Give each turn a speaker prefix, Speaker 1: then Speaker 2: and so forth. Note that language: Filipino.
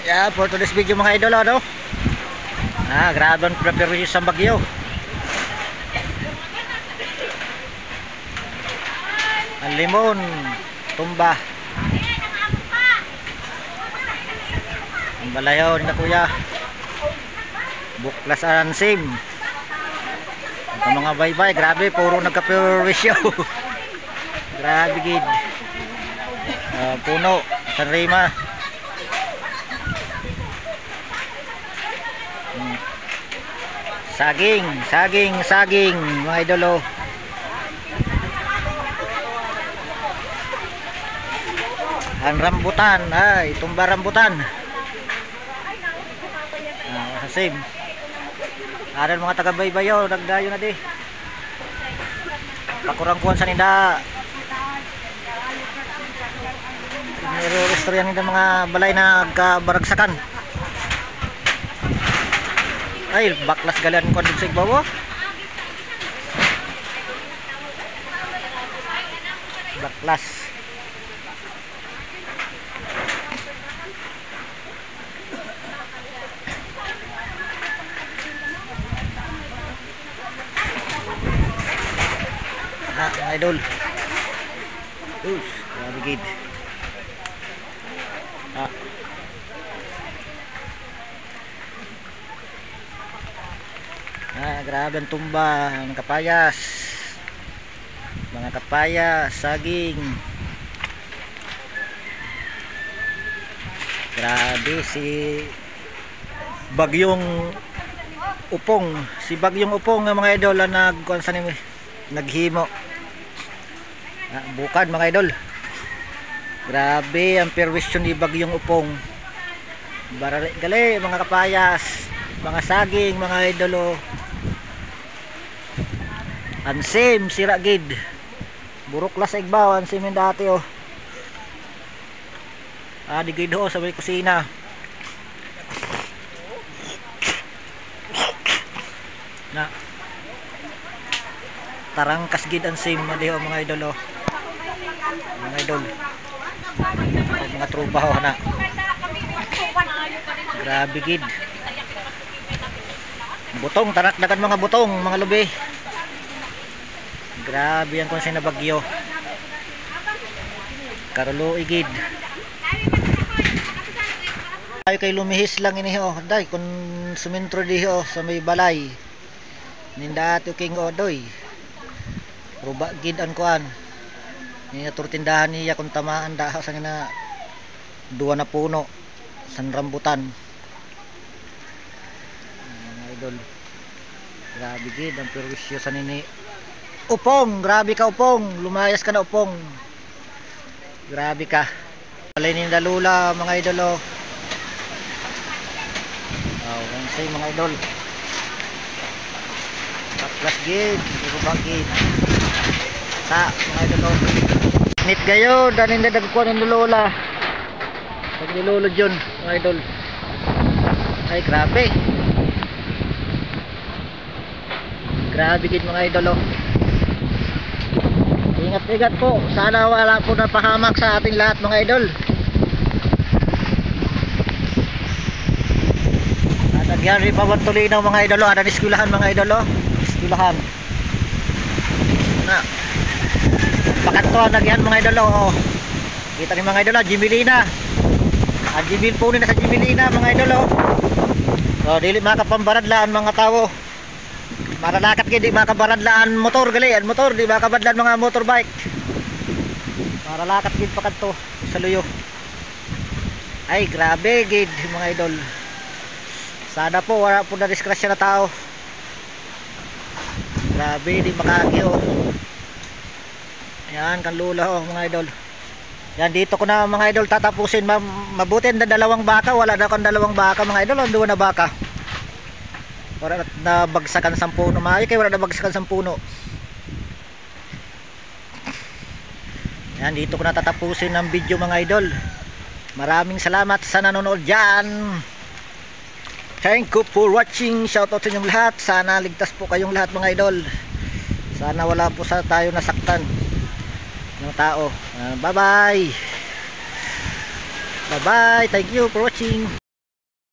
Speaker 1: Yeah, for today's video mga idol, ano? Grabe ang preparation sa bagyo. Ang limon, tumba. Ang balayaw ni kuya. Buklas ang sim. Ang mga baybay, grabe, puro nagka-preparation. Grabe gid. Puno, Sanrima. Saging mga idolo. Ang rambutan, ay tumba rambutan. Sasim. Aran mga taga-baybayo, nagdayo na di. Pakurangkuhan sa ninda. Nire-restore yan mga balay na kabaragsakan. Ay, baklas galan ko dun sa igbawo. Baklas. Idol. Grabe gid. Grabe ang tumba, ang kapayas, mga kapayas, saging. Grabe si Bagyong Upong, ng mga idol na naghimo. Bukad mga idol. Grabe ang perwisyon ni Bagyong Upong. Gali mga kapayas, mga saging, mga idolo. Ansim, sira gid. Buruklas sa igbaw, ansim yung dati oh. Di gid ho sa may kusina. Tarangkas gid ansim di ho mga idolo. Mga idol. Mga trupa ho na. Grabe gid. Butong, tarakdakan mga butong, mga lubi. Grabe ang konsen na bagyo. Karulo igid. Ay kay lumihis lang ini ho. Day kun sumintro di ho sa may balay. Ninda ato king odoy. Ruba gid an kuan. Ni turtindahan niya kun tamaan daha sa na duwa na puno san rambutan. Idol. Grabe gid ang perwisyo sa nini. Upong, grabe ka Upong, lumayas ka na Upong. Grabe ka. Balay ni Dalula mga idolo. Say mga idol. Baklas gid, gid. Sa mga idolo. Nit gayo, danin na dagkuan ni Lola. Pag ni Lolo John, mga idol. Ay grabe. Grabe gid mga idolo. Ingat-ingat po. Sana wala po napahamak sa ating lahat mga idol. Nagyan rin pa Tulinaw mga idolo. Ada eskwelahan mga idolo. Eskwelahan. Pakantuan nagyan mga idolo. Kita ni mga idolo. Jimilina. Jimil po na sa Jimilina mga idolo. Dili makapambaradlaan mga tao. Maralakat gid di makabaradlaan motor gali, motor di makabadlan mga motorbike. Maralakat gid pa kadto sa luyo. Ay grabe gid mga idol. Sana po wala po na diskrasya na tao. Grabe di makagyo. Yan kan lula mga idol. Yan dito ko na mga idol tatapusin. Mabuti na dalawang baka, wala na kan dalawang baka mga idol, duwa na baka. Wala na bagsakan 10 puno maayo kay wala na bagsakan 10 puno. Yan dito ko na tatapusin ang video mga idol. Maraming salamat sa nanonood diyan. Thank you for watching. Shout out sa inyong lahat. Sana ligtas po kayong lahat mga idol. Sana wala po sa tayo nasaktan ng tao. Bye bye. Bye bye. Thank you for watching.